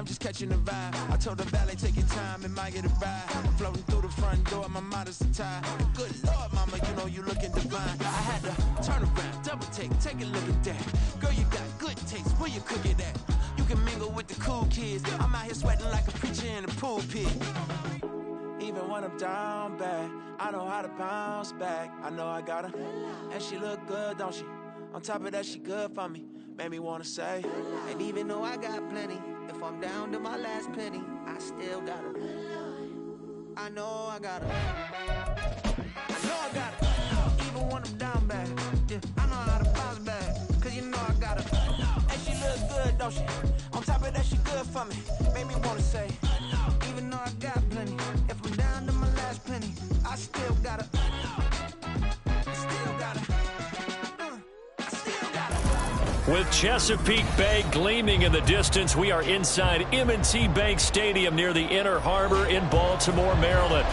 just catching the vibe. I told the valet, take your time, it might get a ride. Floating through the front door, my modest attire. Good Lord, mama, you know you looking divine. I had to turn around, double take a look at that. Girl, you got good taste, where you cook it at? You can mingle with the cool kids. I'm out here sweating like a preacher in a pulpit. Even when I'm down bad, I know how to bounce back. I know I got her, and she look good, don't she? On top of that, she good for me. Made me wanna say, and even though I got plenty, if I'm down to my last penny, I still got her. I know I got her. I know I got her. Even when I'm down bad, yeah, I know how to bounce back. Cause you know I got her. And she look good, don't she? On top of that, she good for me. Made me wanna say, even though I got plenty, if I'm down to my last penny, I still got her. I still got her. With Chesapeake Bay gleaming in the distance, we are inside M&T Bank Stadium near the Inner Harbor in Baltimore, Maryland.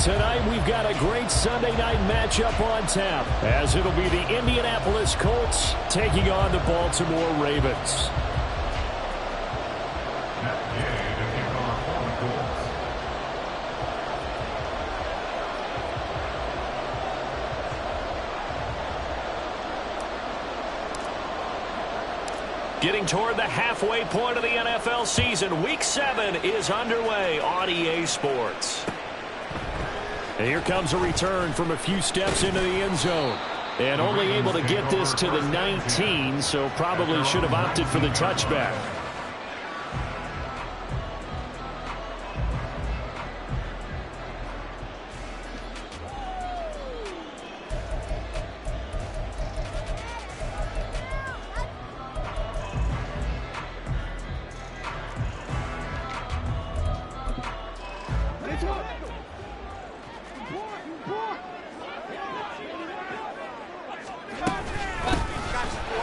Tonight, we've got a great Sunday night matchup on tap, as it'll be the Indianapolis Colts taking on the Baltimore Ravens. Getting toward the halfway point of the NFL season, Week 7 is underway on EA Sports. And here comes a return from a few steps into the end zone. And only able to get this to the 19, so probably should have opted for the touchback.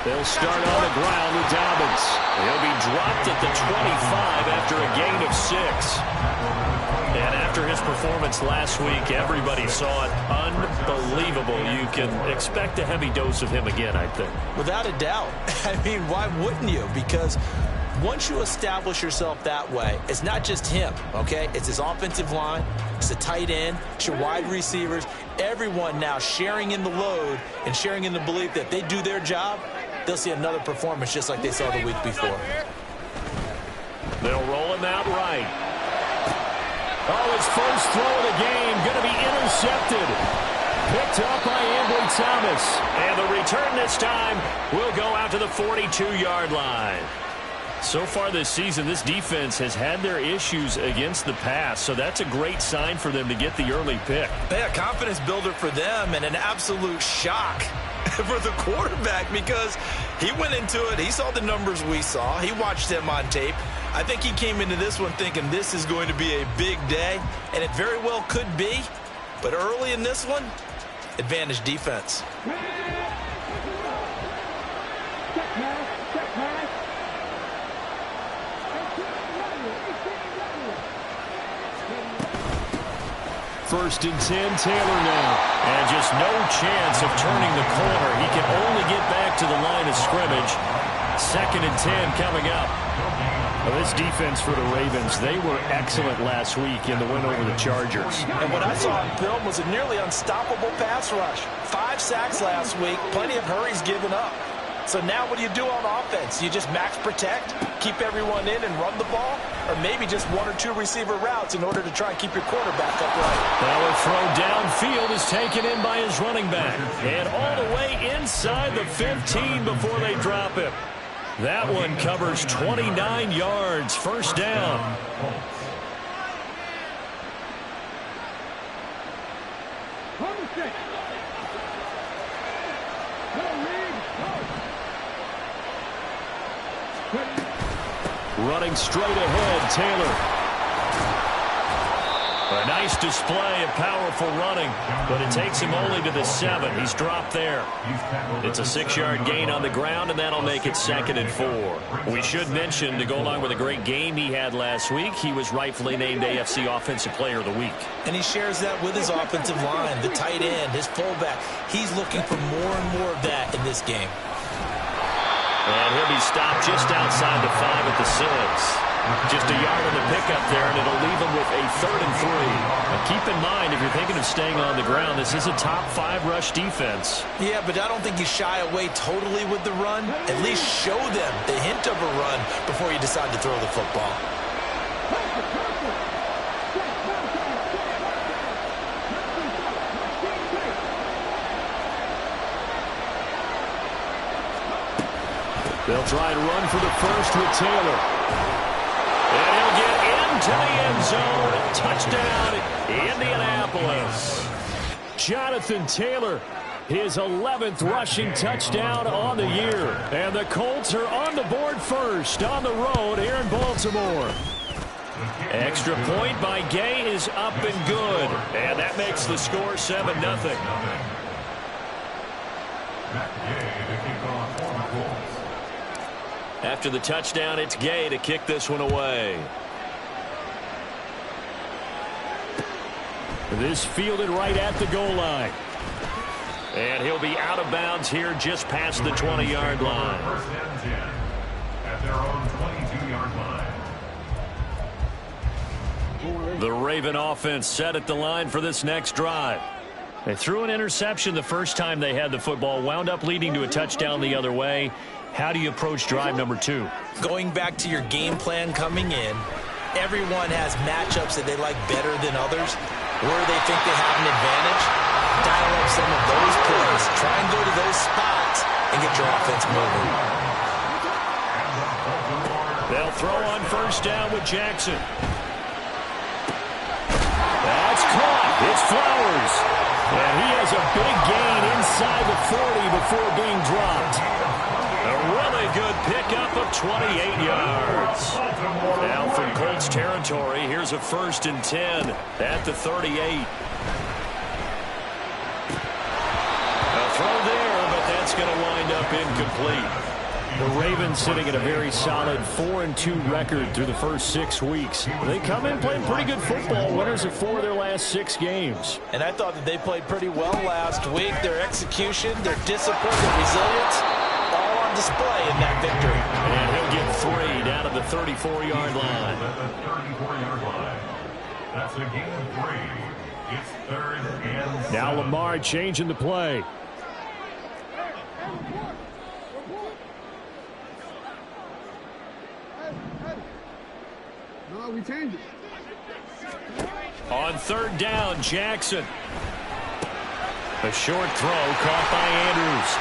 They'll start on the ground with Dobbins. He'll be dropped at the 25 after a gain of 6. And after his performance last week, everybody saw it. Unbelievable. You can expect a heavy dose of him again, I think. Without a doubt. I mean, why wouldn't you? Because once you establish yourself that way, it's not just him, okay? It's his offensive line, it's the tight end, it's your wide receivers, everyone now sharing in the load and sharing in the belief that they do their job, they'll see another performance just like they saw the week before. They'll roll him out right. Oh, his first throw of the game going to be intercepted. Picked up by Ambry Thomas. And the return this time will go out to the 42-yard line. So far this season, this defense has had their issues against the pass, so that's a great sign for them to get the early pick. Yeah, confidence builder for them and an absolute shock for the quarterback because he went into it. He saw the numbers we saw. He watched them on tape. I think he came into this one thinking this is going to be a big day, and it very well could be. But early in this one, advantage defense. First and 10, Taylor now. And just no chance of turning the corner. He can only get back to the line of scrimmage. Second and 10 coming up. Well, this defense for the Ravens, they were excellent last week in the win over the Chargers. And what I saw on film was a nearly unstoppable pass rush. 5 sacks last week, plenty of hurries given up. So now what do you do on offense? You just max protect, keep everyone in and run the ball, or maybe just 1 or 2 receiver routes in order to try and keep your quarterback upright. Well, a throw downfield is taken in by his running back. And all the way inside the 15 before they drop him. That one covers 29 yards, first down. Running straight ahead, Taylor. A nice display of powerful running, but it takes him only to the 7. He's dropped there. It's a 6-yard gain on the ground, and that'll make it 2nd and 4. We should mention, to go along with a great game he had last week, he was rightfully named AFC Offensive Player of the Week. And he shares that with his offensive line, the tight end, his fullback. He's looking for more and more of that in this game. And he'll be stopped just outside the 5 at the 6. Just a yard on the pickup there, and it'll leave them with a 3rd and 3. Now keep in mind, if you're thinking of staying on the ground, this is a top 5 rush defense. Yeah, but I don't think you shy away totally with the run. At least show them the hint of a run before you decide to throw the football. They'll try and run for the first with Taylor. And he'll get into the end zone. Touchdown, Indianapolis. Jonathan Taylor, his 11th rushing touchdown on the year. And the Colts are on the board first on the road here in Baltimore. Extra point by Gay is up and good. And that makes the score 7-0. After the touchdown, it's Gay to kick this one away. This fielded right at the goal line. And he'll be out of bounds here just past the 20-yard line. First and 10 at their own 22-yard line. The Raven offense set at the line for this next drive. They threw an interception the first time they had the football, wound up leading to a touchdown the other way. How do you approach drive number 2? Going back to your game plan coming in, everyone has matchups that they like better than others, where they think they have an advantage. Dial up some of those plays. Try and go to those spots and get your offense moving. They'll throw on first down with Jackson. That's caught. It's Flowers. And he has a big gain inside the 40 before being dropped. A really good pickup of 28 yards. Now from Colts territory, here's a 1st and 10 at the 38. A throw there, but that's going to wind up incomplete. The Ravens sitting at a very solid 4-2 record through the first 6 weeks. They come in playing pretty good football, winners of 4 of their last 6 games. And I thought that they played pretty well last week. Their execution, their discipline, their resilience, all on display in that victory. And he'll get 3 down to the 34-yard line. At the 34-yard line. That's a gain of 3. It's 3rd and 7. Now Lamar changing the play. No, we changed it. On 3rd down, Jackson. A short throw caught by Andrews.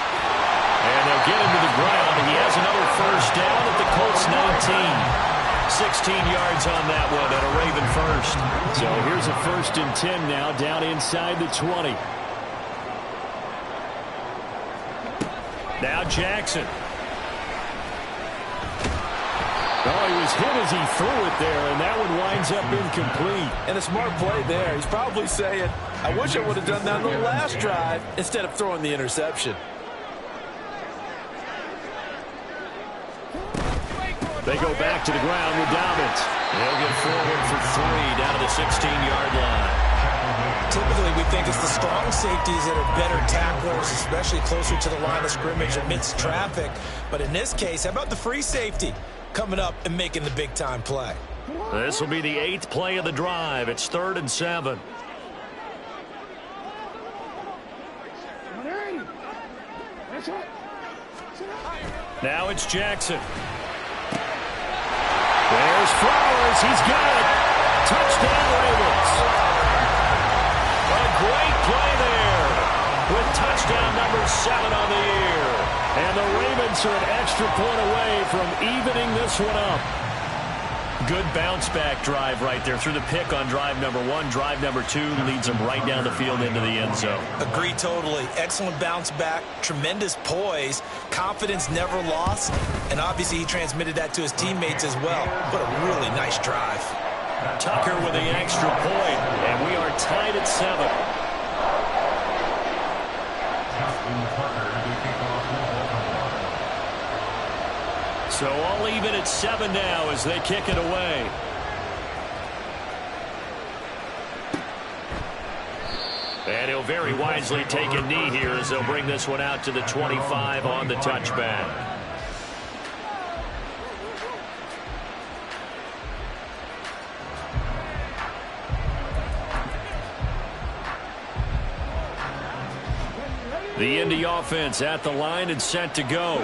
And they'll get him to the ground. He has another first down at the Colts 19. 16 yards on that one at a Raven first. So here's a 1st and 10 now down inside the 20. Now Jackson. Oh, he was hit as he threw it there, and that one winds up incomplete. And a smart play there. He's probably saying, I wish I would have done that on the last drive instead of throwing the interception. They go back to the ground with Dobbins. They'll get forward for 3 down to the 16-yard line. Typically, we think it's the strong safeties that are better tacklers, especially closer to the line of scrimmage amidst traffic. But in this case, how about the free safety coming up and making the big-time play? This will be the 8th play of the drive. It's 3rd and 7. Now it's Jackson. There's Flowers. He's got it. Touchdown, Ravens. A great play there with touchdown number 7 on the year. And the Ravens are an extra point away from evening this one up. Good bounce-back drive right there. Through the pick on drive number 1. Drive number 2 leads them right down the field into the end zone. Agree totally. Excellent bounce back. Tremendous poise. Confidence never lost. And obviously he transmitted that to his teammates as well. What a really nice drive. Tucker with the extra point. And we are tied at 7. So all even at 7 now as they kick it away. And he'll very wisely take a knee here as they'll bring this one out to the 25 on the touchback. The Indy offense at the line and set to go.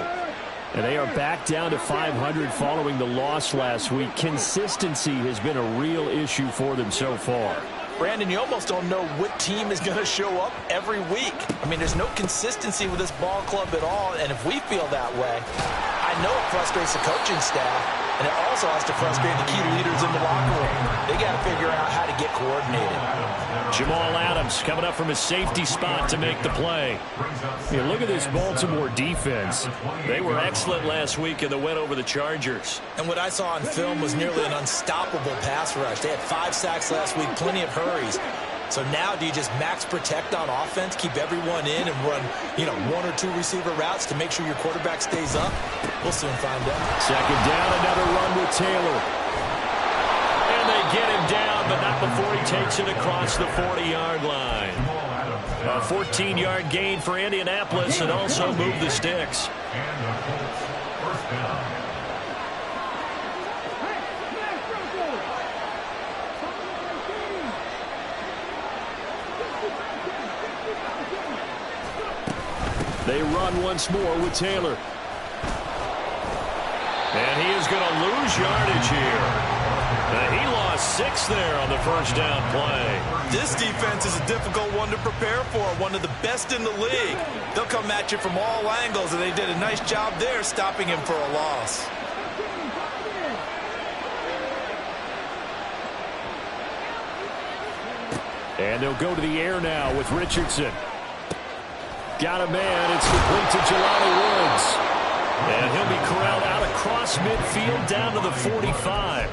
And they are back down to 500 following the loss last week. Consistency has been a real issue for them so far. Brandon, you almost don't know what team is going to show up every week. I mean, there's no consistency with this ball club at all, and if we feel that way, I know it frustrates the coaching staff, and it also has to frustrate the key leaders in the locker room. They got to figure out how to get coordinated. Jamal Adams coming up from his safety spot to make the play. Yeah, look at this Baltimore defense. They were excellent last week in the win over the Chargers. And what I saw on film was nearly an unstoppable pass rush. They had 5 sacks last week, plenty of hurries. So now do you just max protect on offense, keep everyone in, and run, 1 or 2 receiver routes to make sure your quarterback stays up? We'll soon find out. Second down, another run with Taylor. And they get him down, but not before he takes it across the 40-yard line. A 14-yard gain for Indianapolis and also move the sticks. And the Colts first down. They run once more with Taylor. And he is going to lose yardage here. He lost 6 there on the first down play. This defense is a difficult one to prepare for, one of the best in the league. They'll come at you from all angles, and they did a nice job there stopping him for a loss. And they'll go to the air now with Richardson. Got a man. It's complete to Jelani Woods. And he'll be corralled out across midfield down to the 45.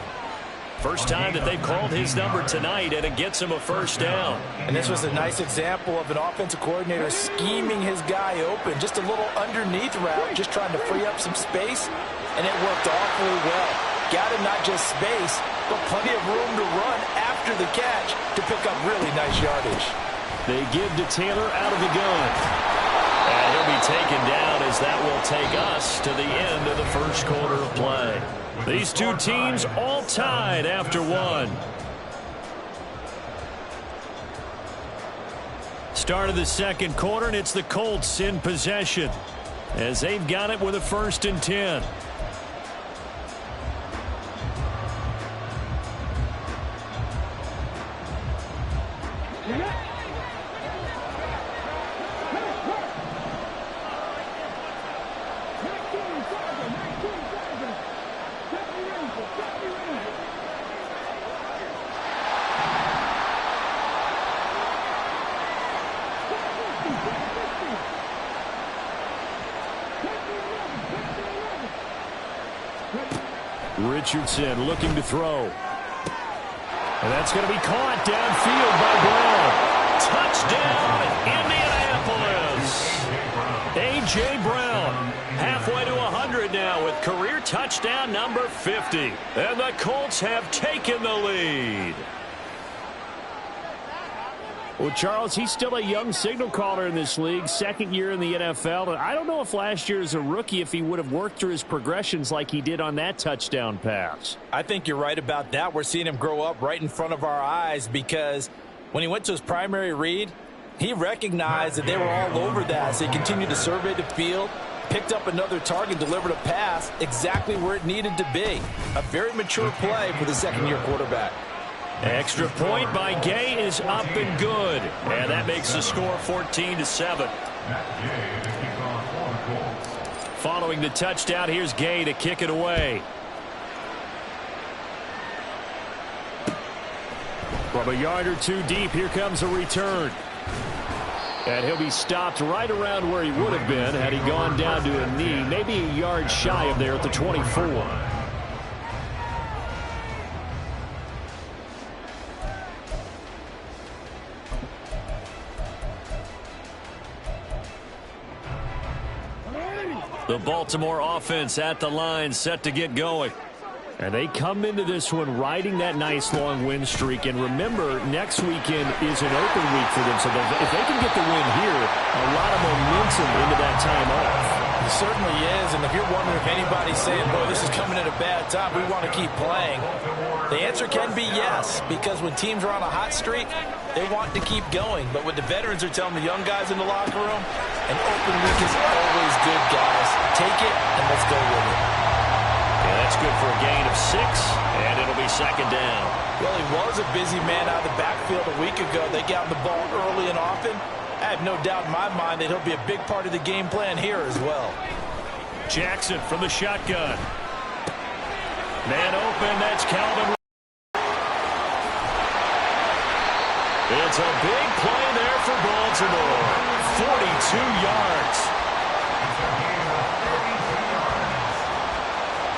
First time that they've called his number tonight, and it gets him a first down. And this was a nice example of an offensive coordinator scheming his guy open. Just a little underneath route, just trying to free up some space, and it worked awfully well. Got him not just space, but plenty of room to run after the catch to pick up really nice yardage. They give to Taylor out of the gun. And he'll be taken down as that will take us to the end of the first quarter of play. These two teams all tied after one. Start of the second quarter, and it's the Colts in possession as they've got it with a 1st and 10. Richardson looking to throw. And that's going to be caught downfield by Brown. Touchdown, Indianapolis. A.J. Brown halfway to 100 now with career touchdown number 50. And the Colts have taken the lead. Well, Charles, he's still a young signal caller in this league, second year in the NFL. And I don't know if last year as a rookie, if he would have worked through his progressions like he did on that touchdown pass. I think you're right about that. We're seeing him grow up right in front of our eyes because when he went to his primary read, he recognized that they were all over that. So he continued to survey the field, picked up another target, delivered a pass exactly where it needed to be. A very mature play for the second-year quarterback. Extra point by Gay is up and good. And that makes the score 14-7. Following the touchdown, here's Gay to kick it away. From a yard or two deep, here comes a return. And he'll be stopped right around where he would have been had he gone down to a knee, maybe a yard shy of there at the 24. The Baltimore offense at the line, set to get going. And they come into this one riding that nice long win streak. And remember, next weekend is an open week for them. So if they can get the win here, a lot of momentum into that time off. It certainly is. And if you're wondering if anybody's saying, boy, this is coming at a bad time, we want to keep playing, the answer can be yes. Because when teams are on a hot streak, They want to keep going, but what the veterans are telling the young guys in the locker room, an open week is always good, guys. Take it, and let's go with it. Yeah, that's good for a gain of 6, and it'll be second down. Well, he was a busy man out of the backfield a week ago. They got the ball early and often. I have no doubt in my mind that he'll be a big part of the game plan here as well. Jackson from the shotgun. Man open, that's Calvin. It's a big play there for Baltimore. 42 yards.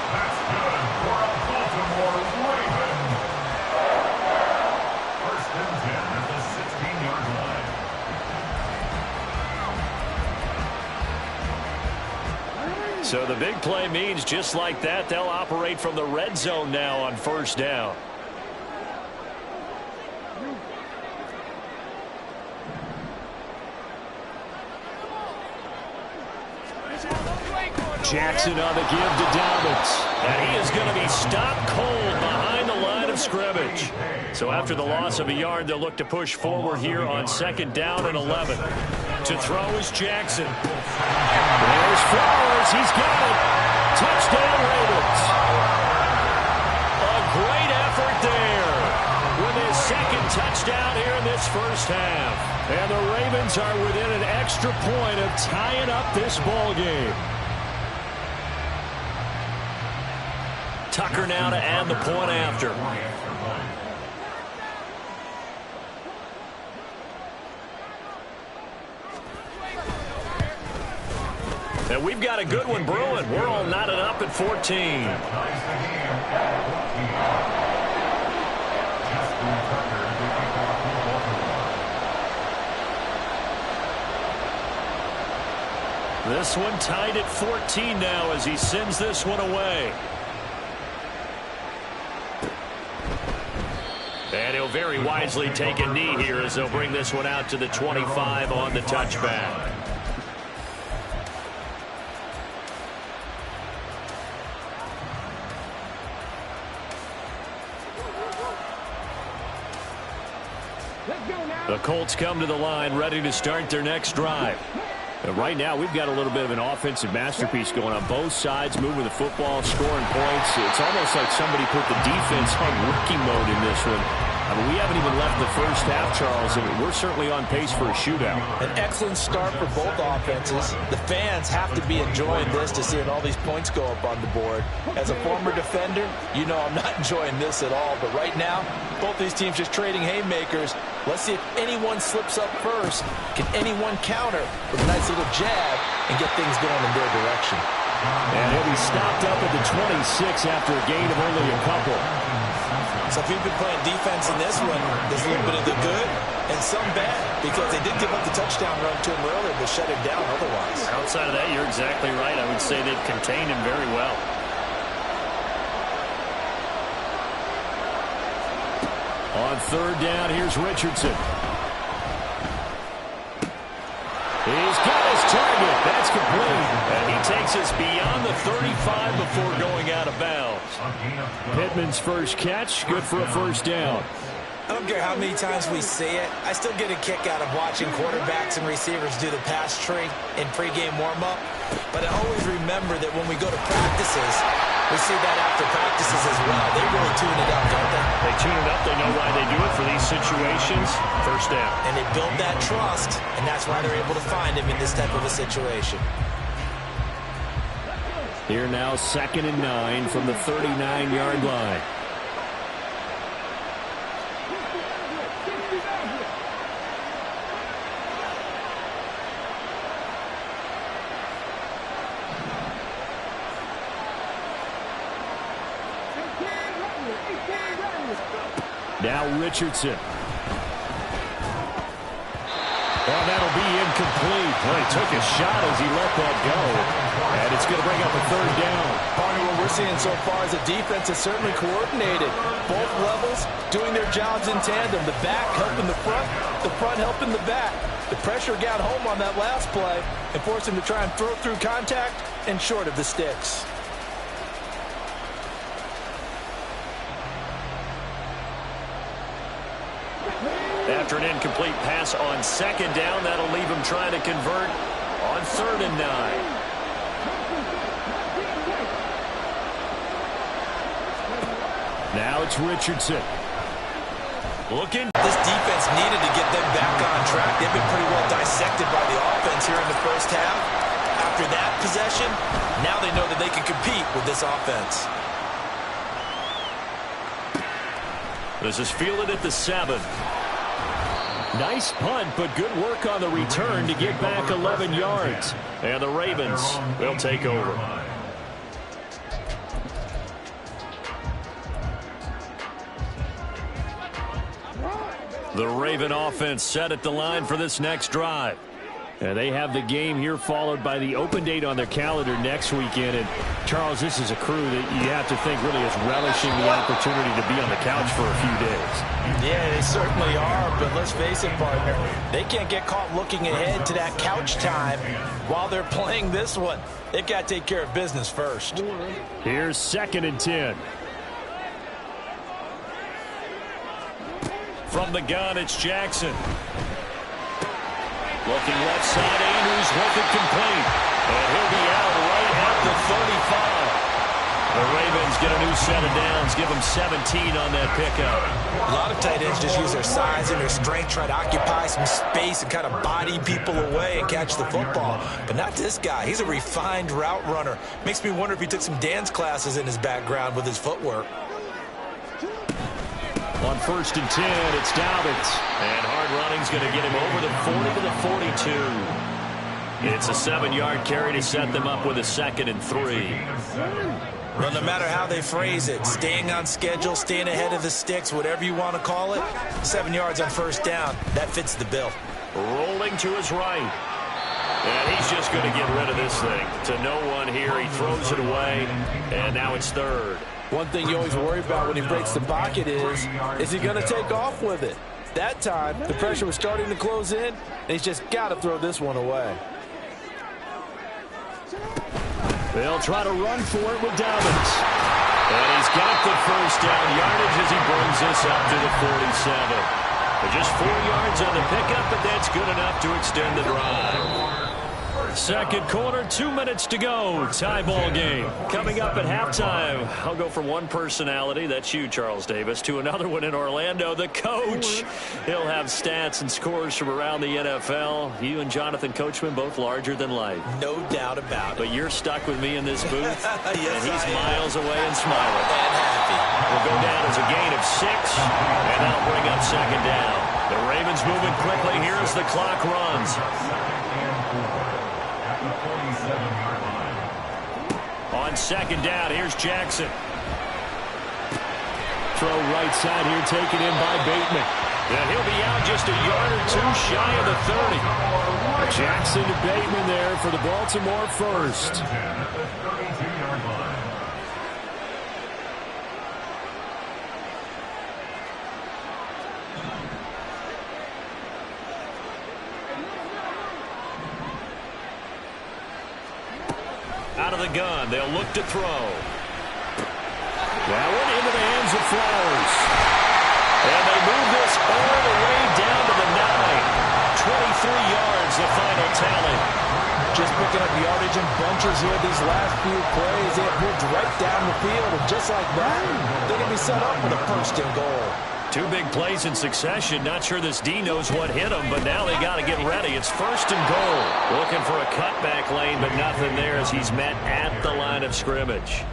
That's good for a Baltimore Raven. First and 10 at the 16-yard line. So the big play means just like that, they'll operate from the red zone now on first down. Jackson on the give to Dobbins. And he is going to be stopped cold behind the line of scrimmage. So after the loss of a yard, they'll look to push forward here on second down and 11. To throw is Jackson. There's Flowers. He's got it. Touchdown, Ravens. A great effort there with his second touchdown here in this first half. And the Ravens are within an extra point of tying up this ball game. Tucker now to add the point after. And we've got a good one brewing. We're all knotted up at 14. This one tied at 14 now as he sends this one away. And he'll very wisely take a knee here as they'll bring this one out to the 25 on the touchback. The Colts come to the line ready to start their next drive. Right now, we've got a little bit of an offensive masterpiece going on both sides, moving the football, scoring points. It's almost like somebody put the defense on rookie mode in this one. I mean, we haven't even left the first half, Charles, and we're certainly on pace for a shootout. An excellent start for both offenses. The fans have to be enjoying this to seeing all these points go up on the board. As a former defender, you know I'm not enjoying this at all. But right now, both these teams just trading haymakers. Let's see if anyone slips up first. Can anyone counter with a nice little jab and get things going in their direction? And he'll be stopped up at the 26 after a gain of only a couple. So if you've been playing defense in this one, there's a little bit of the good and some bad, because they did give up the touchdown run to him earlier, but shut him down otherwise. Outside of that, you're exactly right. I would say they've contained him very well. On third down, here's Richardson. He's got his target. That's complete. And he takes us beyond the 35 before going out of bounds. Pittman's first catch, good for a first down. I don't care how many times we see it. I still get a kick out of watching quarterbacks and receivers do the pass tree in pregame warm-up. But I always remember that when we go to practices, we see that after practices as well. They really tune it up, don't they? They tune it up. They know why they do it for these situations. First down. And they build that trust, and that's why they're able to find him in this type of a situation. Here now, 2nd and 9 from the 39-yard line. Now Richardson. And that'll be incomplete. Well, he took a shot as he let that go. And it's going to bring up a third down. Part of what we're seeing so far is the defense is certainly coordinated. Both levels doing their jobs in tandem. The back helping the front helping the back. The pressure got home on that last play and forced him to try and throw through contact and short of the sticks. After an incomplete pass on second down, that'll leave him trying to convert on 3rd and 9. Now it's Richardson. Looking. This defense needed to get them back on track. They've been pretty well dissected by the offense here in the first half. After that possession, now they know that they can compete with this offense. This is fielded at the 7. Nice punt, but good work on the return to get back 11 yards. And the Ravens will take over. The Raven offense set at the line for this next drive. And they have the game here followed by the open date on their calendar next weekend. And, Charles, this is a crew that you have to think really is relishing the opportunity to be on the couch for a few days. Yeah, they certainly are, but let's face it, partner. They can't get caught looking ahead to that couch time while they're playing this one. They've got to take care of business first. Here's 2nd and 10. From the gun, it's Jackson. Looking left side, Andrews with it complete. And he'll be out right at the 35. The Ravens get a new set of downs, give them 17 on that pickup. A lot of tight ends just use their size and their strength, try to occupy some space and kind of body people away and catch the football. But not this guy. He's a refined route runner. Makes me wonder if he took some dance classes in his background with his footwork. On 1st and 10, it's Dobbins. And hard running's going to get him over the 40 to the 42. It's a 7-yard carry to set them up with a 2nd and 3. Well, no matter how they phrase it, staying on schedule, staying ahead of the sticks, whatever you want to call it, 7 yards on 1st down, that fits the bill. Rolling to his right. And he's just going to get rid of this thing. To no one here, he throws it away, and now it's 3rd. One thing you always worry about when he breaks the pocket is he going to take off with it? That time, the pressure was starting to close in, and he's just got to throw this one away. They'll try to run for it with Dobbins. And he's got the 1st down yardage as he brings this up to the 47. Just 4 yards on the pickup, but that's good enough to extend the drive. 2nd quarter, 2 minutes to go. Tie ball game. Coming up at halftime, I'll go from one personality, that's you, Charles Davis, to another one in Orlando, the coach. He'll have stats and scores from around the NFL. You and Jonathan Coachman, both larger than life. No doubt about it. But you're stuck with me in this booth, Yes, and he's I am. miles away and smiling. And happy. Will go down as a gain of 6, and that'll bring up 2nd down. The Ravens moving quickly here as the clock runs. On 2nd down, here's Jackson. Throw right side here, taken in by Bateman. And he'll be out just a yard or 2 shy of the 30. Jackson to Bateman there for the Baltimore 1st. Out of the gun, they'll look to throw. That one into the hands of Flowers. And they move this all the way down to the 9. 23 yards, the final tally. Just picking up yardage in bunches here these last few plays. They have moved right down the field, and just like that, they're going to be set up for the 1st and goal. 2 big plays in succession. Not sure this D knows what hit him, but now they got to get ready. It's 1st and goal. Looking for a cutback lane, but nothing there as he's met at the line of scrimmage.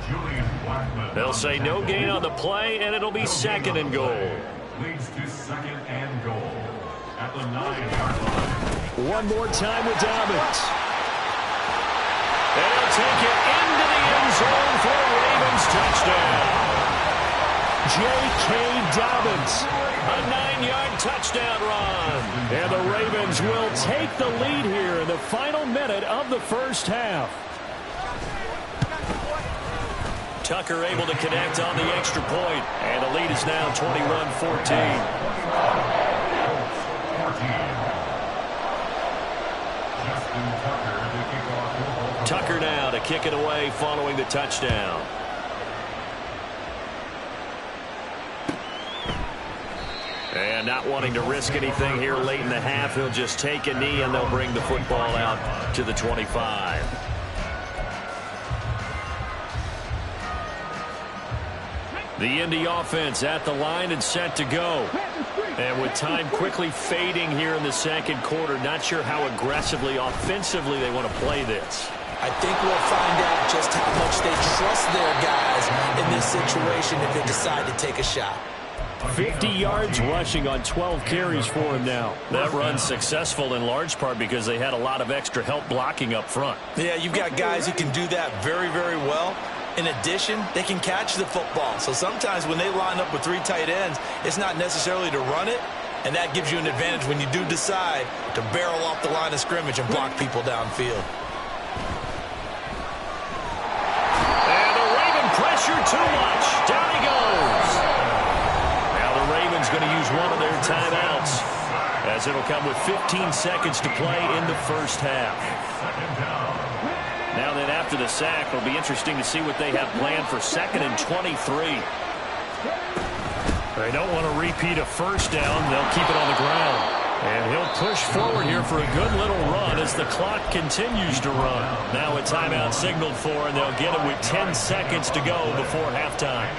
They'll say no gain on the play, and it'll be 2nd and goal. Leads to 2nd and goal at the 9-yard line. One more time with Dobbins. And he'll take it into the end zone for a Ravens touchdown. J.K. Dobbins, a 9-yard touchdown run. And the Ravens will take the lead here in the final minute of the 1st half. Tucker able to connect on the extra point, and the lead is now 21-14. Tucker now to kick it away following the touchdown. And not wanting to risk anything here late in the half, he'll just take a knee, and they'll bring the football out to the 25. The Indy offense at the line and set to go. And with time quickly fading here in the second quarter, not sure how aggressively, offensively they want to play this. I think we'll find out just how much they trust their guys in this situation if they decide to take a shot. 50 yards rushing on 12 carries for him now. That run's successful in large part because they had a lot of extra help blocking up front. Yeah, you've got guys who can do that very, very well. In addition, they can catch the football. So sometimes when they line up with 3 tight ends, it's not necessarily to run it, and that gives you an advantage when you do decide to barrel off the line of scrimmage and block people downfield. And the Raven pressure too much. Down he goes. Now the Ravens going to use one of their timeouts, as it'll come with 15 seconds to play in the first half. Now then, after the sack, it'll be interesting to see what they have planned for 2nd and 23. They don't want to repeat a first down. They'll keep it on the ground. And he'll push forward here for a good little run as the clock continues to run. Now a timeout signaled for, and they'll get it with 10 seconds to go before halftime.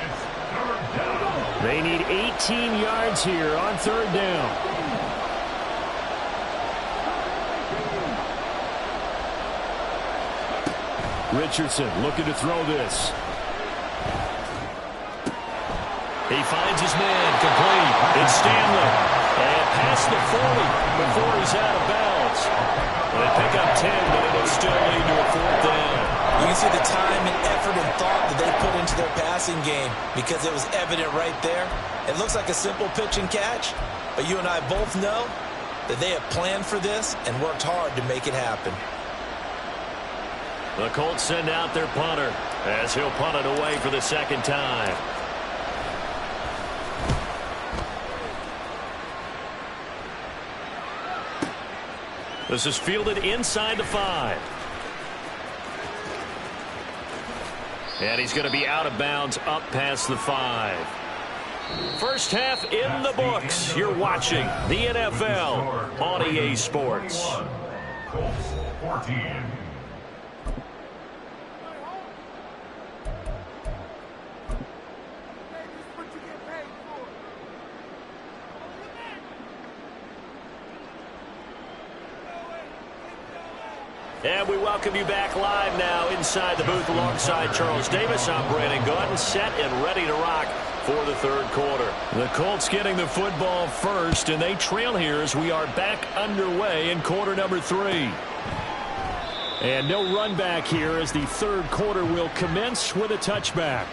They need 18 yards here on 3rd down. Richardson looking to throw this. He finds his man, complete. It's Stanley. And past the 40 before he's out of bounds. They pick up 10, but it'll still lead to a 4th down. You can see the time and effort and thought that they put into their passing game because it was evident right there. It looks like a simple pitch and catch, but you and I both know that they have planned for this and worked hard to make it happen. The Colts send out their punter as he'll punt it away for the 2nd time. This is fielded inside the 5. And he's going to be out of bounds up past the 5. First half in the books. You're watching the NFL on EA Sports. Colts 14. And we welcome you back live now inside the booth alongside Charles Davis. I'm Brandon Gotw, set and ready to rock for the 3rd quarter. The Colts getting the football first, and they trail here as we are back underway in quarter number 3. And no run back here as the 3rd quarter will commence with a touchback.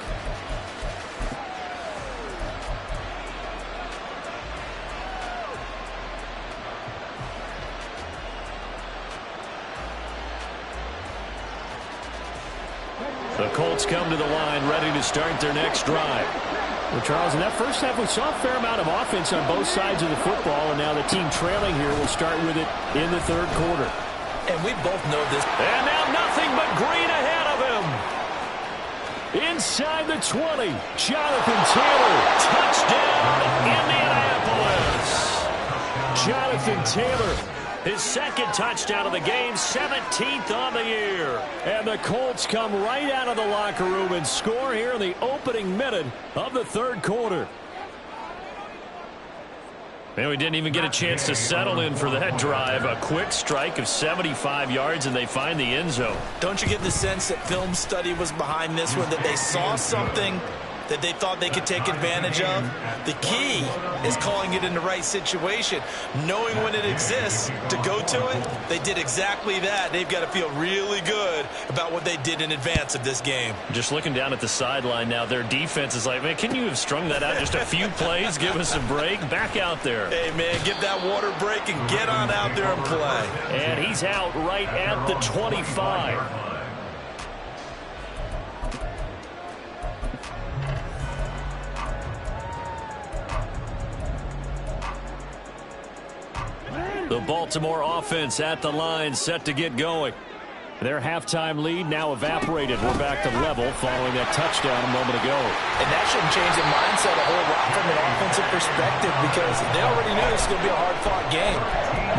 The Colts come to the line ready to start their next drive. Well, Charles, in that first half, we saw a fair amount of offense on both sides of the football, and now the team trailing here will start with it in the 3rd quarter. And we both know this. And now nothing but green ahead of him. Inside the 20, Jonathan Taylor, touchdown, Indianapolis. Jonathan Taylor, his 2nd touchdown of the game, 17th on the year. And the Colts come right out of the locker room and score here in the opening minute of the 3rd quarter. Man, we didn't even get a chance to settle in for that drive. A quick strike of 75 yards, and they find the end zone. Don't you get the sense that film study was behind this one, that they saw something that they thought they could take advantage of? The key is calling it in the right situation. Knowing when it exists to go to it, they did exactly that. They've got to feel really good about what they did in advance of this game. Just looking down at the sideline now, their defense is like, man, can you have strung that out just a few plays? Give us a break. Back out there. Hey, man, get that water break and get on out there and play. And he's out right at the 25. The Baltimore offense at the line, set to get going. Their halftime lead now evaporated. We're back to level following that touchdown a moment ago. And that shouldn't change the mindset a whole lot from an offensive perspective because they already knew this was going to be a hard-fought game.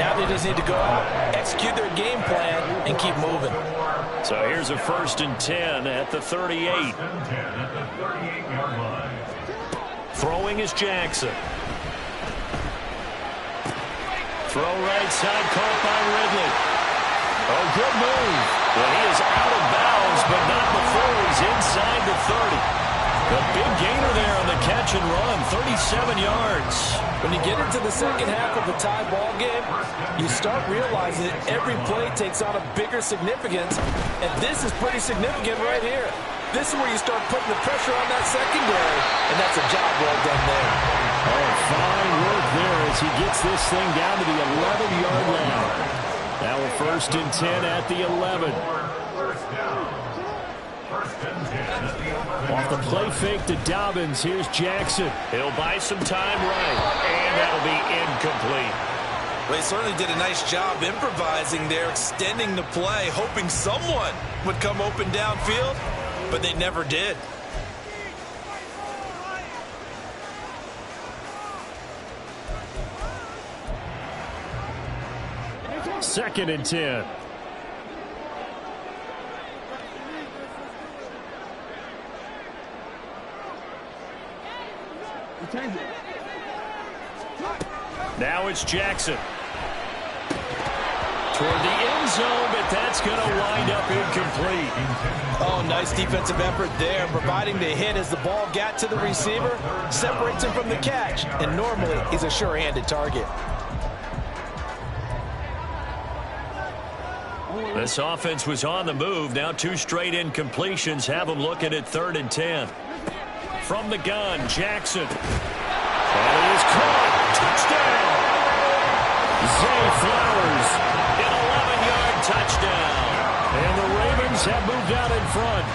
Now they just need to go out, execute their game plan, and keep moving. So here's a 1st and 10 at the 38. Throwing is Jackson. Throw right side, caught by Ridley. Oh, good move. Well, he is out of bounds, but not before he's inside the 30. A big gainer there on the catch and run, 37 yards. When you get into the second half of a tie ball game, you start realizing that every play takes on a bigger significance, and this is pretty significant right here. This is where you start putting the pressure on that secondary, and that's a job well done there. Oh, fine work there as he gets this thing down to the 11-yard line. Now a 1st and 10 at the 11. Off the play fake to Dobbins. Here's Jackson. He'll buy some time right, and that'll be incomplete. Well, he certainly did a nice job improvising there, extending the play, hoping someone would come open downfield, but they never did. Second and 10. Now it's Jackson. Toward the end zone, but that's going to wind up incomplete. Oh, nice defensive effort there, providing the hit as the ball got to the receiver, separates him from the catch, and normally he's a sure-handed target. This offense was on the move. Now 2 straight incompletions have them looking at 3rd and 10. From the gun, Jackson. And he is caught. Touchdown. Zay Flowers. An 11-yard touchdown. And the Ravens have moved out in front.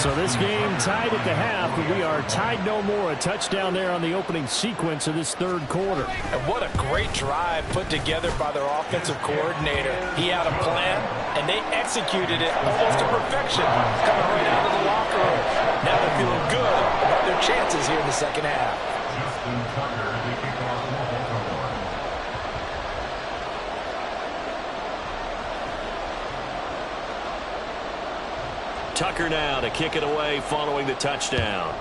So this game tied at the half, but we are tied no more. A touchdown there on the opening sequence of this 3rd quarter. And what a great drive put together by their offensive coordinator. He had a plan, and they executed it almost to perfection, coming right out of the locker room. Now they're feeling good about their chances here in the second half. Tucker now to kick it away following the touchdown.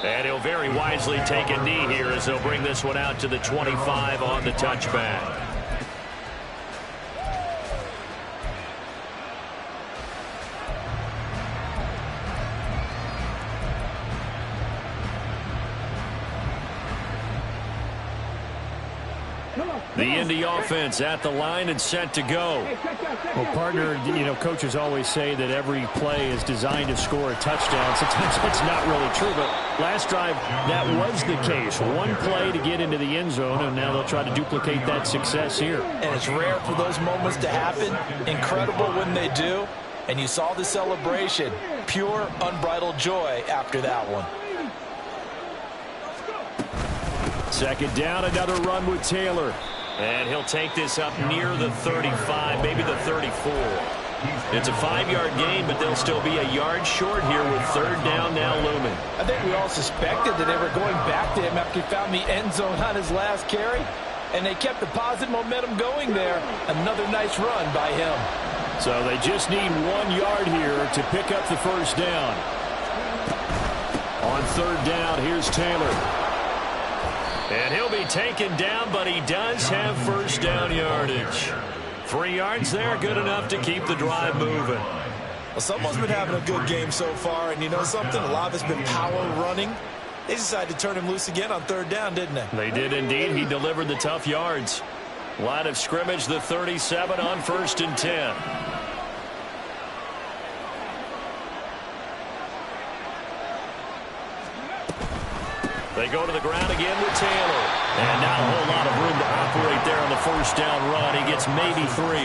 And he'll very wisely take a knee here as they'll bring this one out to the 25 on the touchback. The Indy offense at the line and set to go. Well, partner, coaches always say that every play is designed to score a touchdown. Sometimes it's not really true, but last drive, that was the case. One play to get into the end zone, and now they'll try to duplicate that success here. And it's rare for those moments to happen. Incredible when they do. And you saw the celebration. Pure, unbridled joy after that one. Second down, another run with Taylor. And he'll take this up near the 35, maybe the 34. It's a 5-yard gain, but they'll still be a yard short here with 3rd down now looming. I think we all suspected that they were going back to him after he found the end zone on his last carry. And they kept the positive momentum going there. Another nice run by him. So they just need 1 yard here to pick up the 1st down. On 3rd down, here's Taylor. And he'll be taken down, but he does have 1st down yardage. 3 yards there, good enough to keep the drive moving. Well, someone's been having a good game so far, and you know something? A lot of it's been power running. They decided to turn him loose again on 3rd down, didn't they? They did indeed. He delivered the tough yards. Line of scrimmage, the 37 on 1st and 10. They go to the ground again with Taylor. And not a whole lot of room to operate there on the first down run. He gets maybe 3.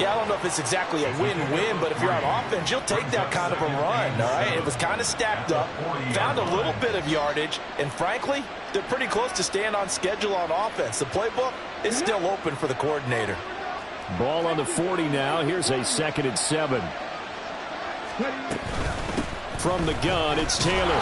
Yeah, I don't know if it's exactly a win-win, but if you're on offense, you'll take that kind of a run, all right? It was kind of stacked up, found a little bit of yardage, and frankly, they're pretty close to staying on schedule on offense. The playbook is still open for the coordinator. Ball on the 40 now. Here's a 2nd and 7. From the gun, it's Taylor.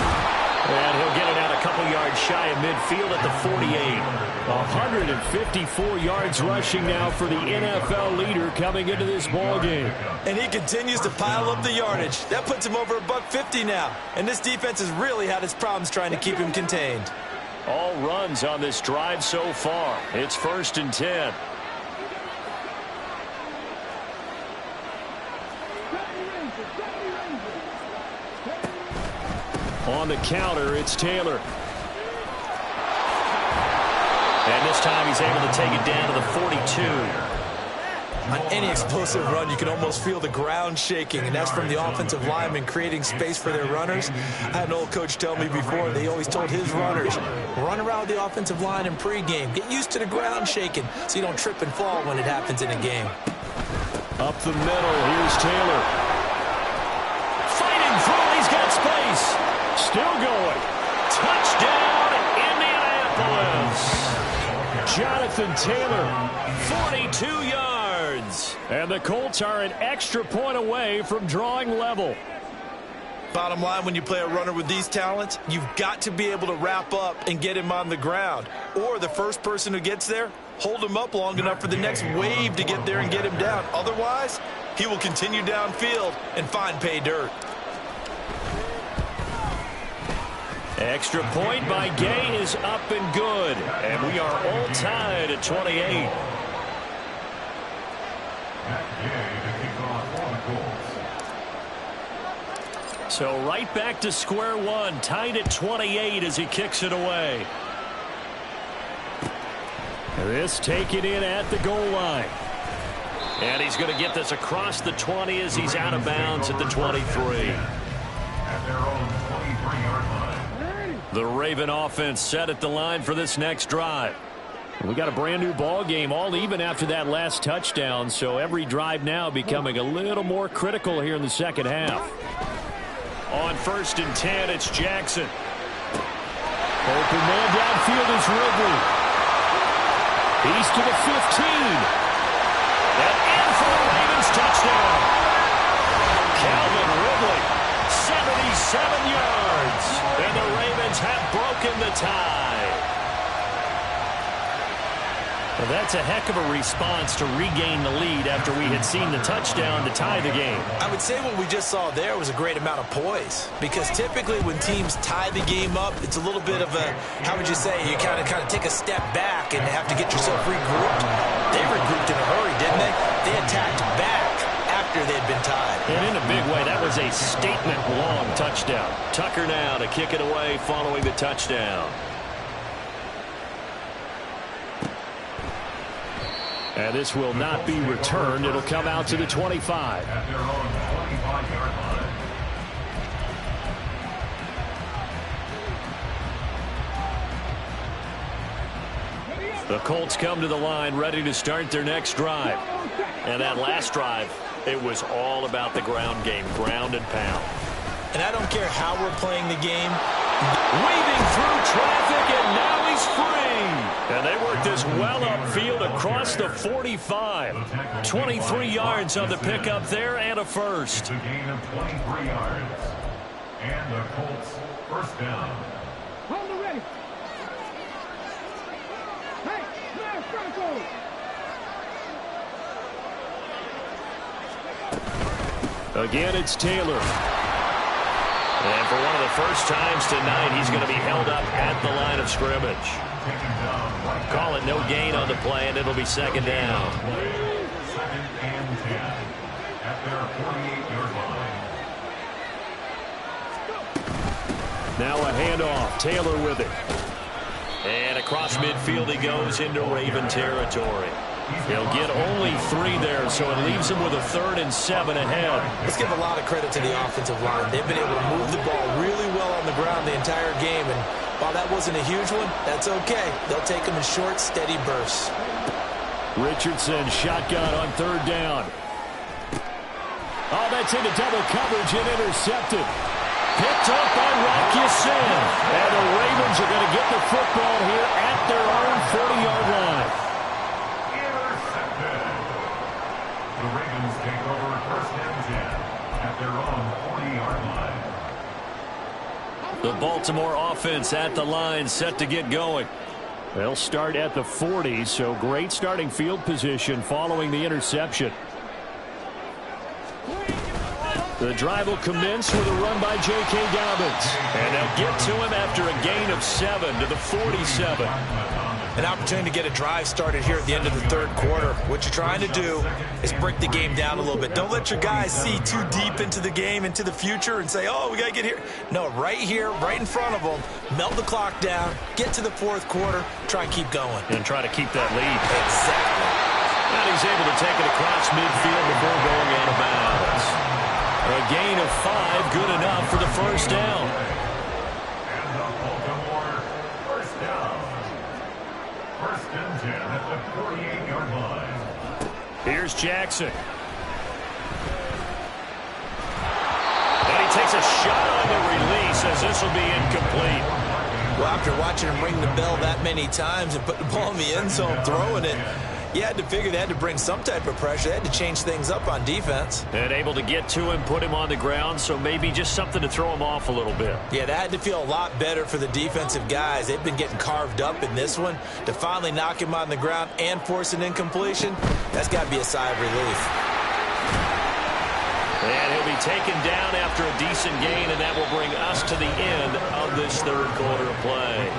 And he'll get it out a couple yards shy of midfield at the 48. 154 yards rushing now for the NFL leader coming into this ball game. And he continues to pile up the yardage. That puts him over $150 now. And this defense has really had its problems trying to keep him contained. All runs on this drive so far. It's 1st and 10. On the counter, it's Taylor. And this time he's able to take it down to the 42. On any explosive run, you can almost feel the ground shaking, and that's from the offensive linemen creating space for their runners. I had an old coach tell me before, they always told his runners, run around the offensive line in pregame. Get used to the ground shaking so you don't trip and fall when it happens in a game. Up the middle, here's Taylor. Fighting through, he's got space. Still going. Touchdown, Indianapolis. Jonathan Taylor. 42 yards. And the Colts are an extra point away from drawing level. Bottom line, when you play a runner with these talents, you've got to be able to wrap up and get him on the ground. Or the first person who gets there, hold him up long enough for the next wave to get there and get him down. Otherwise, he will continue downfield and find pay dirt. Extra point by Gay is up and good. And we are all tied at 28. So right back to square one, tied at 28 as he kicks it away. This taken in at the goal line. And he's going to get this across the 20 as he's out of bounds at the 23. At their own 23-yard line. The Raven offense set at the line for this next drive. We got a brand new ball game, all even after that last touchdown, so every drive now becoming a little more critical here in the second half. On 1st and 10, it's Jackson. Open man downfield is Ridley. He's to the 15. And in for the Ravens touchdown. Calvin Ridley, 77 yards. And the Ravens have broken the tie. Well, that's a heck of a response to regain the lead after we had seen the touchdown to tie the game. I would say what we just saw there was a great amount of poise, because typically when teams tie the game up, it's a little bit of a, how would you say, you kind of take a step back and have to get yourself regrouped. They regrouped in a hurry, didn't they? They attacked back after they'd been tied. And in a big way, that was a statement-long touchdown. Tucker now to kick it away following the touchdown. And this will not be returned. It'll come out to the 25. At their own 25-yard line. The Colts come to the line ready to start their next drive. And that last drive, it was all about the ground game, ground and pound. And I don't care how we're playing the game. Weaving through traffic, and now he's free. And they work this well upfield across the 45. 23 yards on the pickup there and a first. It's a gain of 23 yards. And the Colts first down. Hold it ready. Hey, man, Franco. Again, it's Taylor. And for one of the first times tonight, he's going to be held up at the line of scrimmage. Call it no gain on the play, and it'll be 2nd down. 2nd and 10 at their 48-yard line. Now a handoff. Taylor with it. And across midfield he goes into Raven territory. He'll get only 3 there, so it leaves him with a 3rd and 7 ahead. Let's give a lot of credit to the offensive line. They've been able to move the ball really well on the ground the entire game, and While that wasn't a huge one, that's okay. They'll take them in short, steady bursts. Richardson shotgun on third down. Oh, that's into double coverage and intercepted. Picked up by Rocky Sin. And the Ravens are going to get the football here at their own 40-yard line. Intercepted. The Ravens take over first and 10 at their own 40-yard line. The Baltimore offense at the line, set to get going. They'll start at the 40, so great starting field position following the interception. The drive will commence with a run by J.K. Dobbins. And they'll get to him after a gain of 7 to the 47. An opportunity to get a drive started here at the end of the third quarter. What you're trying to do is break the game down a little bit. Don't let your guys see too deep into the game, into the future, and say, oh, we got to get here. No, right here, right in front of them, melt the clock down, get to the fourth quarter, try and keep going. And try to keep that lead. Exactly. And he's able to take it across midfield before going out of bounds. A gain of 5, good enough for the first down. And the Baltimore first down. First and 10 at the 48-yard line. Here's Jackson. And he takes a shot on the release as this will be incomplete. Well, after watching him ring the bell that many times and put the ball in the end zone, throwing it, you had to figure they had to bring some type of pressure. They had to change things up on defense. And able to get to him, put him on the ground, so maybe just something to throw him off a little bit. Yeah, that had to feel a lot better for the defensive guys. They've been getting carved up in this one. To finally knock him on the ground and force an incompletion, that's got to be a sigh of relief. And he'll be taken down after a decent gain, and that will bring us to the end of this third quarter of play.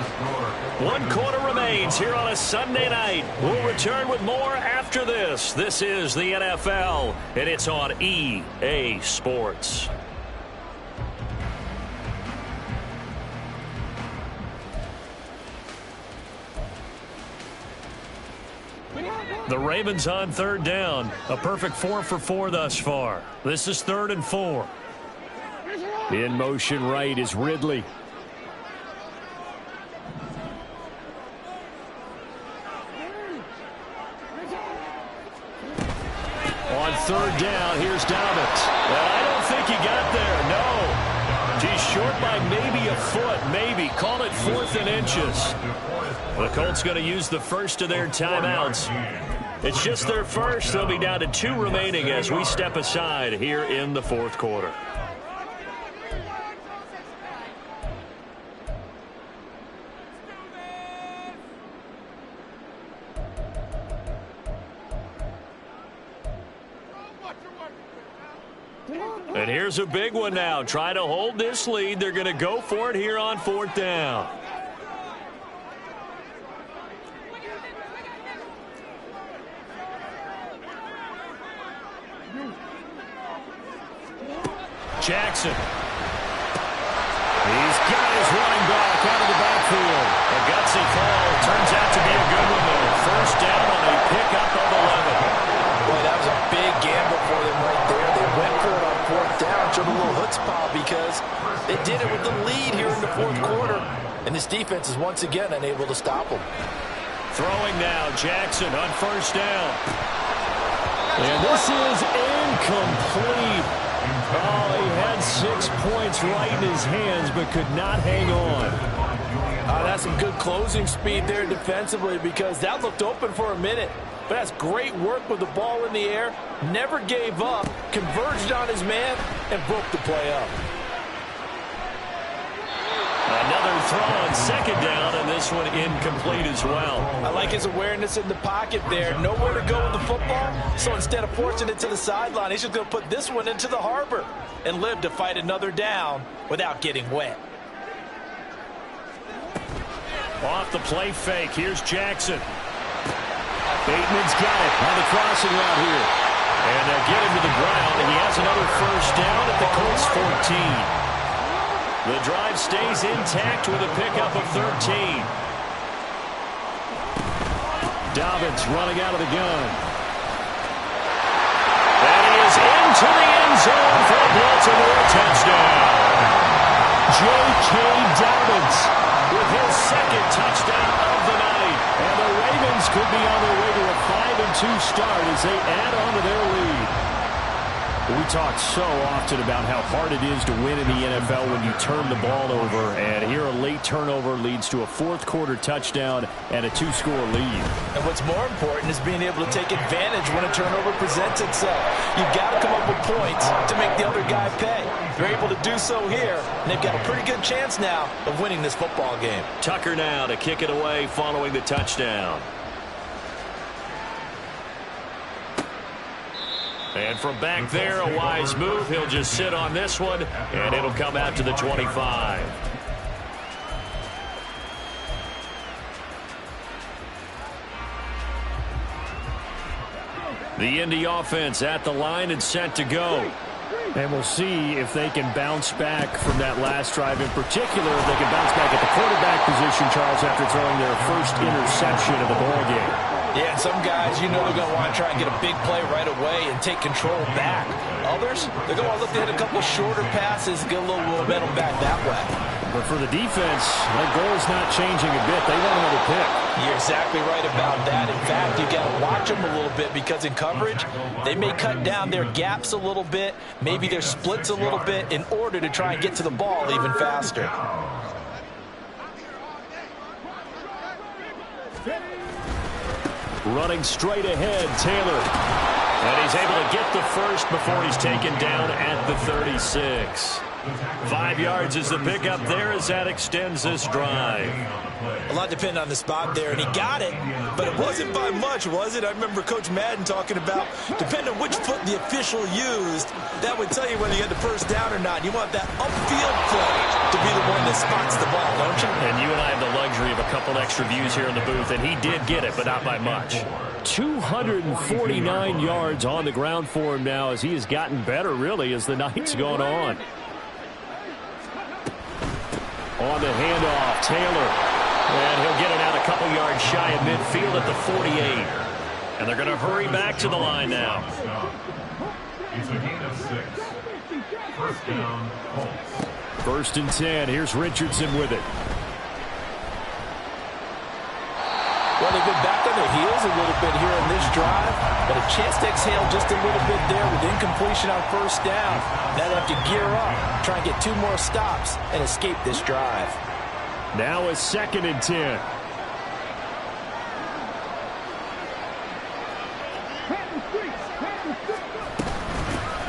1 quarter remains here on a Sunday night. We'll return with more after this. This is the NFL, and it's on EA Sports. The Ravens on third down. A perfect 4 for 4 thus far. This is 3rd and 4. In motion right is Ridley. On third down, here's Dobbins. And I don't think he got there, no. He's short by maybe a foot, maybe. Call it 4th and inches. The Colts going to use the first of their timeouts. It's just their first. They'll be down to 2 remaining as we step aside here in the fourth quarter. And here's a big one now. Trying to hold this lead. They're going to go for it here on 4th down. Jackson. He's got his running back out of the backfield. A gutsy call. Turns out to be a good one, though. First down on a pickup of 11. Boy, that was a big gamble for them right there. They went for it on 4th down. Showed a little chutzpah because they did it with the lead here in the fourth quarter. And this defense is once again unable to stop them. Throwing now. Jackson on first down. And this is incomplete. Oh, he had 6 points right in his hands, but could not hang on. That's some good closing speed there defensively because that looked open for a minute. But that's great work with the ball in the air. Never gave up, converged on his man, and broke the play up. Another throw on second down, and this one incomplete as well. I like his awareness in the pocket there. Nowhere to go with the football, so instead of forcing it to the sideline, he's just going to put this one into the harbor and live to fight another down without getting wet. Off the play fake, here's Jackson. Bateman's got it on the crossing route here. And they'll get him to the ground, and he has another first down at the Colts 14. The drive stays intact with a pickup of 13. Dobbins running out of the gun. And he is into the end zone for a Baltimore touchdown. J.K. Dobbins with his second touchdown of the night. And the Ravens could be on their way to a 5-2 start as they add on to their lead. We talk so often about how hard it is to win in the NFL when you turn the ball over. And here a late turnover leads to a fourth-quarter touchdown and a 2-score lead. And what's more important is being able to take advantage when a turnover presents itself. You've got to come up with points to make the other guy pay. They're able to do so here, and they've got a pretty good chance now of winning this football game. Tucker now to kick it away following the touchdown. And from back there, a wise move. He'll just sit on this one, and it'll come out to the 25. The Indy offense at the line and set to go. And we'll see if they can bounce back from that last drive. In particular, if they can bounce back at the quarterback position, Charles, after throwing their first interception of the ball game. Yeah, and some guys, you know they're going to want to try and get a big play right away and take control back. Others, they're going to look to hit a couple shorter passes, get a little momentum back that way. But for the defense, that goal's not changing a bit. They want another pick. You're exactly right about that. In fact, you've got to watch them a little bit because in coverage, they may cut down their gaps a little bit, maybe their splits a little bit in order to try and get to the ball even faster. Running straight ahead, Taylor. And he's able to get the first before he's taken down at the 36. 5 yards is the pickup there as that extends this drive. A lot depended on the spot there, and he got it, but it wasn't by much, was it? I remember Coach Madden talking about, depending on which foot the official used, that would tell you whether you had the first down or not. You want that upfield play to be the one that spots the ball, don't you? And you and I have the luxury of a couple extra views here in the booth, and he did get it, but not by much. 249 yards on the ground for him now as he has gotten better, really, as the night's gone on. On the handoff, Taylor. And he'll get it out a couple yards shy of midfield at the 48. And they're going to hurry back to the line now. It's a gain of 6. First down, Colts. 1st and 10. Here's Richardson with it. Well, they've been back on their heels a little bit here in this drive, but a chance to exhale just a little bit there with incompletion on first down. Now they have to gear up, try and get 2 more stops, and escape this drive. Now a 2nd and 10.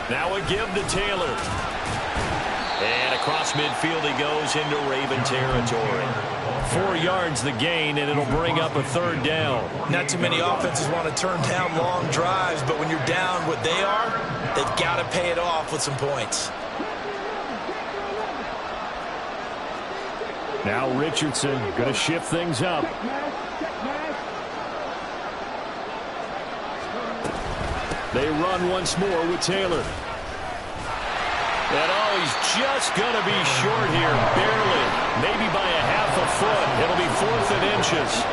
Now a give to Taylor. And across midfield he goes into Raven territory. 4 yards the gain, and it'll bring up a 3rd down. Not too many offenses want to turn down long drives, but when you're down what they are, they've got to pay it off with some points. Now Richardson going to shift things up. They run once more with Taylor. And oh, he's just going to be short here, barely. Maybe by a half a foot. It'll be 4th and inches.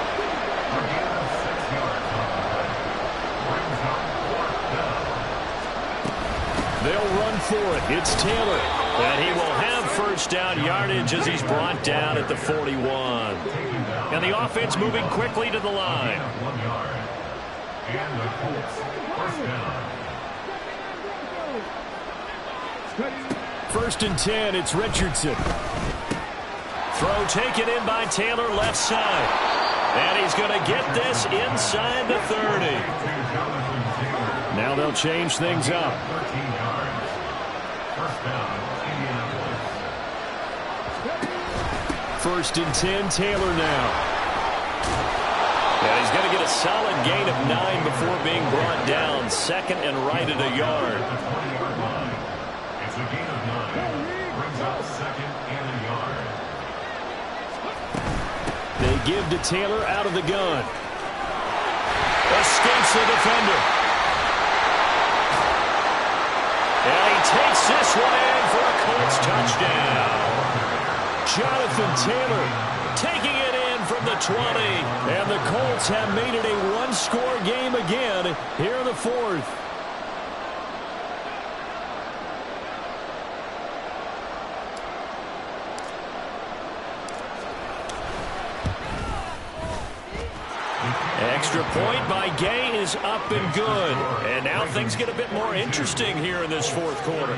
They'll run for it. It's Taylor. And he will have first down yardage as he's brought down at the 41. And the offense moving quickly to the line. 1 yard. And the Colts, first down. 1st and 10, it's Richardson. Throw taken in by Taylor, left side. And he's going to get this inside the 30. Now they'll change things up. 13 yards. First down, Indianapolis. 1st and 10, Taylor now. And he's going to get a solid gain of 9 before being brought down. 2nd and right at a yard. It's a gain of 9. Brings up 2nd and a yard. They give to Taylor out of the gun. Escapes the defender. And he takes this one in for a Colts touchdown. Jonathan Taylor Taking it in from the 20. And the Colts have made it a one-score game again here in the 4th. Extra point by Gay is up and good. And now things get a bit more interesting here in this fourth quarter.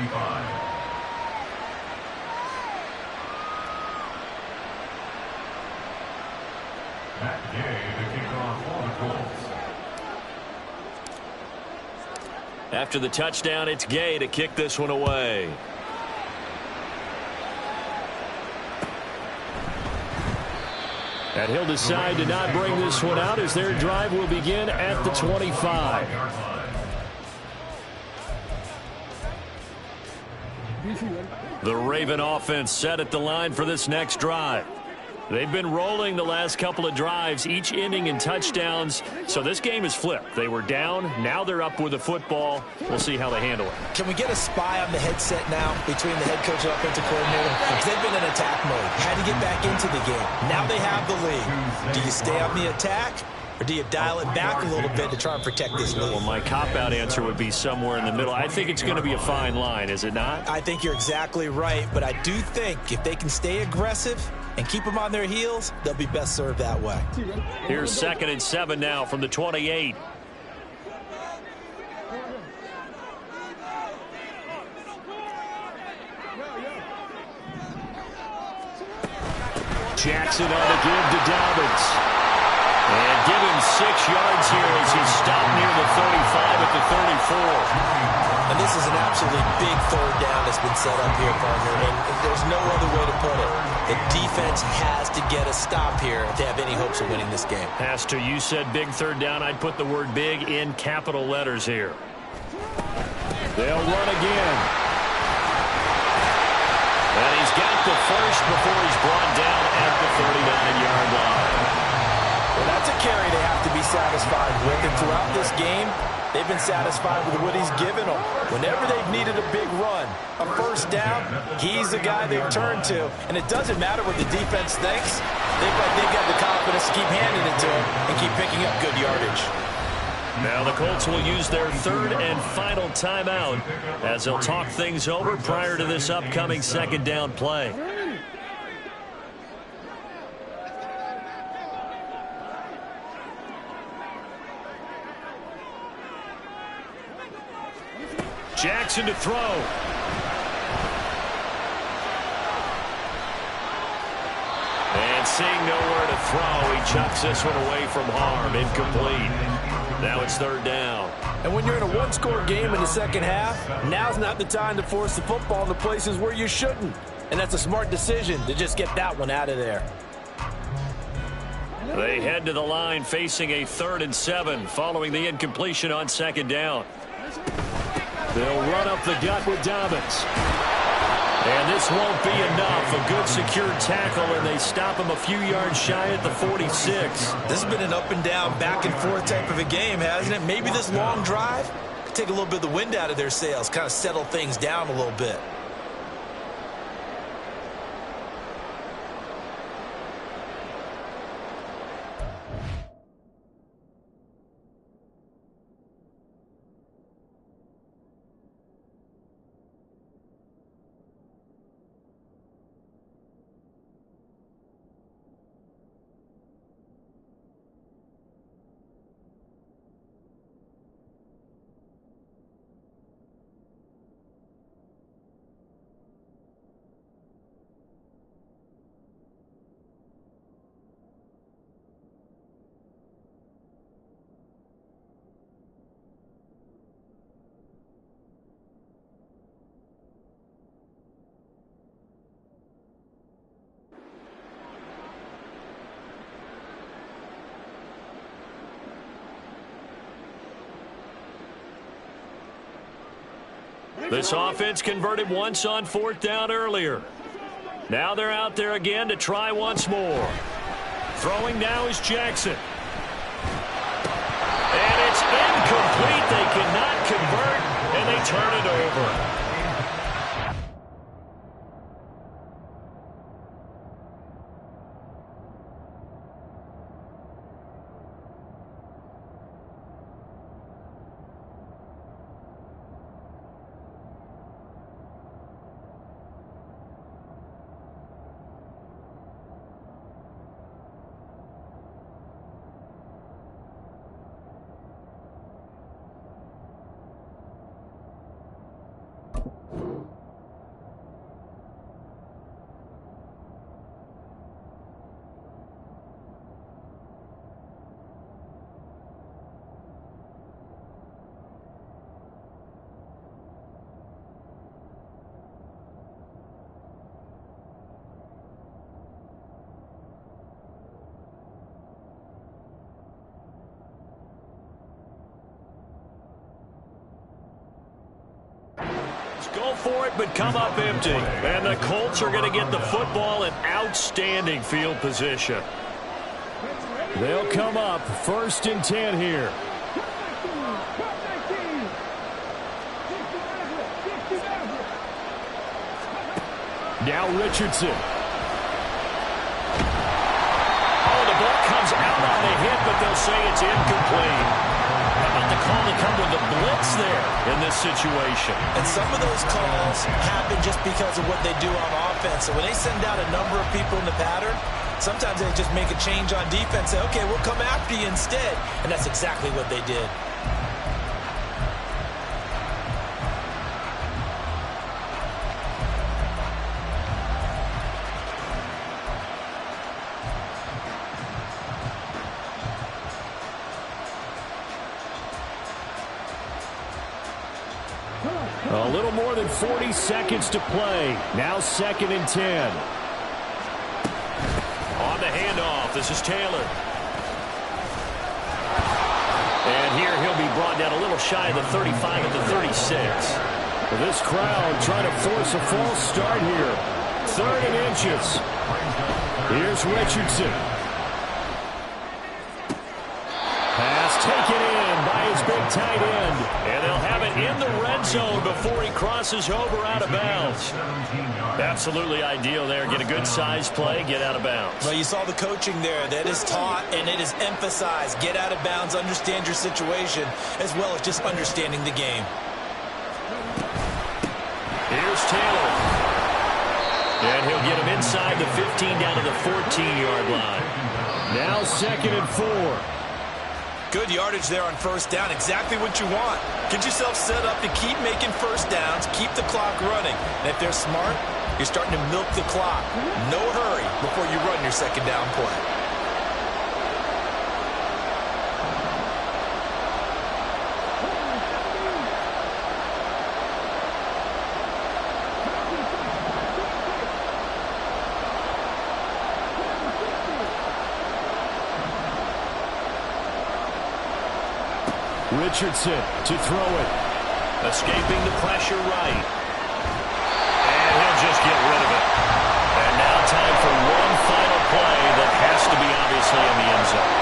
Matt Gay to kick off all the goals. After the touchdown, it's Gay to kick this one away. And he'll decide to not bring this one out as their drive will begin at the 25. The Raven offense set at the line for this next drive. They've been rolling the last couple of drives, each ending in touchdowns. So this game is flipped. They were down. Now they're up with the football. We'll see how they handle it. Can we get a spy on the headset now between the head coach and offensive coordinator? Because they've been in attack mode. Had to get back into the game. Now they have the lead. Do you stay on the attack, or do you dial it back a little bit to try and protect this lead? Well, my cop-out answer would be somewhere in the middle. I think it's going to be a fine line, is it not? I think you're exactly right, but I do think if they can stay aggressive and keep them on their heels, they'll be best served that way. Here's 2nd and 7 now from the 28. Jackson on the give to Dobbins. And give him 6 yards here as he stopped near the 35 at the 34. And this is an absolutely big third down that's been set up here, partner, and there's no other way to put it. The defense has to get a stop here to have any hopes of winning this game. Pastor, you said big third down. I'd put the word big in capital letters here. They'll run again. And he's got the first before he's brought down at the 39-yard line. Well, that's a carry they have to be satisfied with, and throughout this game, they've been satisfied with what he's given them. Whenever they've needed a big run, a first down, he's the guy they've turned to. And it doesn't matter what the defense thinks. They've got the confidence to keep handing it to him and keep picking up good yardage. Now the Colts will use their 3rd and final timeout as they'll talk things over prior to this upcoming 2nd down play. Jackson to throw. And seeing nowhere to throw, he chucks this one away from harm. Incomplete. Now it's 3rd down. And when you're in a one-score game in the second half, now's not the time to force the football in the places where you shouldn't. And that's a smart decision to just get that one out of there. They head to the line facing a 3rd and 7 following the incompletion on 2nd down. They'll run up the gut with Dobbins. And this won't be enough. A good secure tackle, and they stop him a few yards shy at the 46. This has been an up and down, back and forth type of a game, hasn't it? Maybe this long drive could take a little bit of the wind out of their sails, kind of settle things down a little bit. This offense converted once on 4th down earlier. Now they're out there again to try once more. Throwing now is Jackson. And it's incomplete. They cannot convert, and they turn it over. Go for it, but come up empty. And the Colts are going to get the football in outstanding field position. They'll come up 1st and 10 here. Now Richardson. Oh, the ball comes out on the hit, but they'll say it's incomplete. How about the call to come with the blitz there in this situation? And some of those calls happen just because of what they do on offense. So when they send out a number of people in the pattern, sometimes they just make a change on defense. Say, okay, we'll come after you instead. And that's exactly what they did. A little more than 40 seconds to play. Now 2nd and 10. On the handoff, this is Taylor. And here he'll be brought down a little shy of the 35 at the 36. This crowd trying to force a false start here. 3rd and inches. Here's Richardson. Pass taken in by his big tight end. And they'll have it in the red zone before he crosses over out of bounds. Absolutely ideal there. Get a good size play, get out of bounds. Well, you saw the coaching there. That is taught and it is emphasized. Get out of bounds, understand your situation, as well as just understanding the game. Here's Taylor. And he'll get him inside the 15 down to the 14-yard line. Now 2nd and 4. Good yardage there on 1st down. Exactly what you want. Get yourself set up to keep making 1st downs, keep the clock running. And if they're smart, you're starting to milk the clock. No hurry before you run your 2nd down play. Richardson to throw it. Escaping the pressure right. And he'll just get rid of it. And now time for one final play that has to be obviously in the end zone.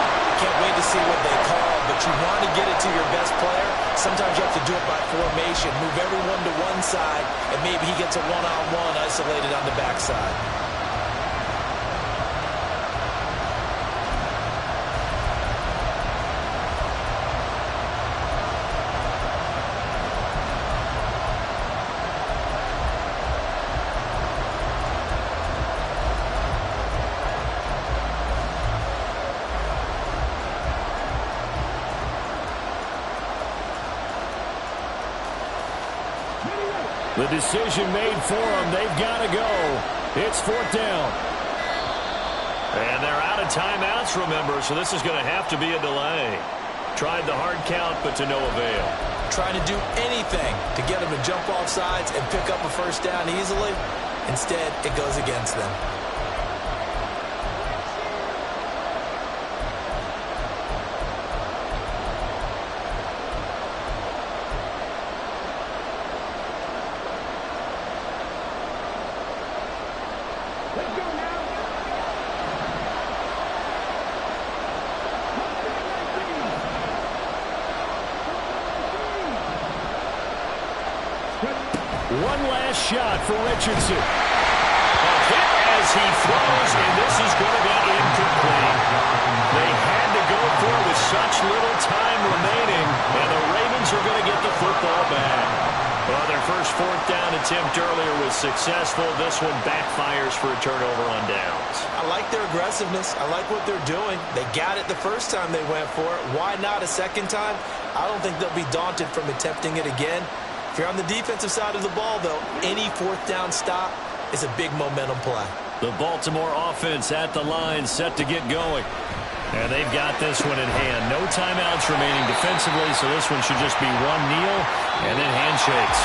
Can't wait to see what they call, but you want to get it to your best player. Sometimes you have to do it by formation. Move everyone to one side, and maybe he gets a one-on-one isolated on the backside. The decision made for them. They've got to go. It's 4th down. And they're out of timeouts, remember, so this is going to have to be a delay. Tried the hard count, but to no avail. Trying to do anything to get them to jump off sides and pick up a 1st down easily. Instead, it goes against them. One last shot for Richardson. A hit as he throws, and this is going to be incomplete. They had to go for it with such little time remaining, and the Ravens are going to get the football back. Well, their first 4th down attempt earlier was successful. This one backfires for a turnover on downs. I like their aggressiveness. I like what they're doing. They got it the first time they went for it. Why not a second time? I don't think they'll be daunted from attempting it again. If you're on the defensive side of the ball, though, any 4th down stop is a big momentum play. The Baltimore offense at the line, set to get going. And they've got this one in hand. No timeouts remaining defensively, so this one should just be one kneel and then handshakes.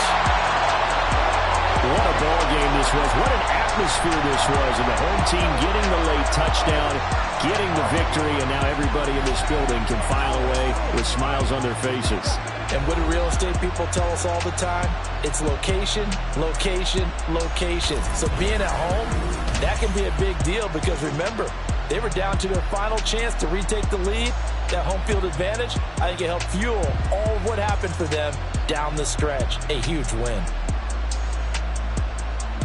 What a ball game this was. What an atmosphere this was, and the home team getting the late touchdown, getting the victory, and now everybody in this building can file away with smiles on their faces. And what do real estate people tell us all the time? It's location, location, location. So being at home, that can be a big deal because remember, they were down to their final chance to retake the lead. That home field advantage, I think it helped fuel all of what happened for them down the stretch. A huge win.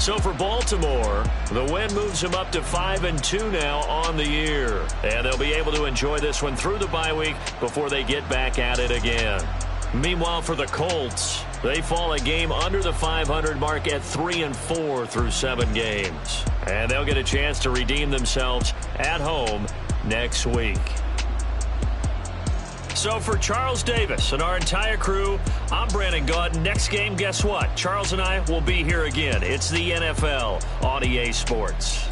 So for Baltimore, the win moves them up to 5-2 now on the year. And they'll be able to enjoy this one through the bye week before they get back at it again. Meanwhile, for the Colts, they fall a game under the 500 mark at 3-4 through 7 games. And they'll get a chance to redeem themselves at home next week. So for Charles Davis and our entire crew, I'm Brandon Gotw. Next game, guess what? Charles and I will be here again. It's the NFL on EA Sports.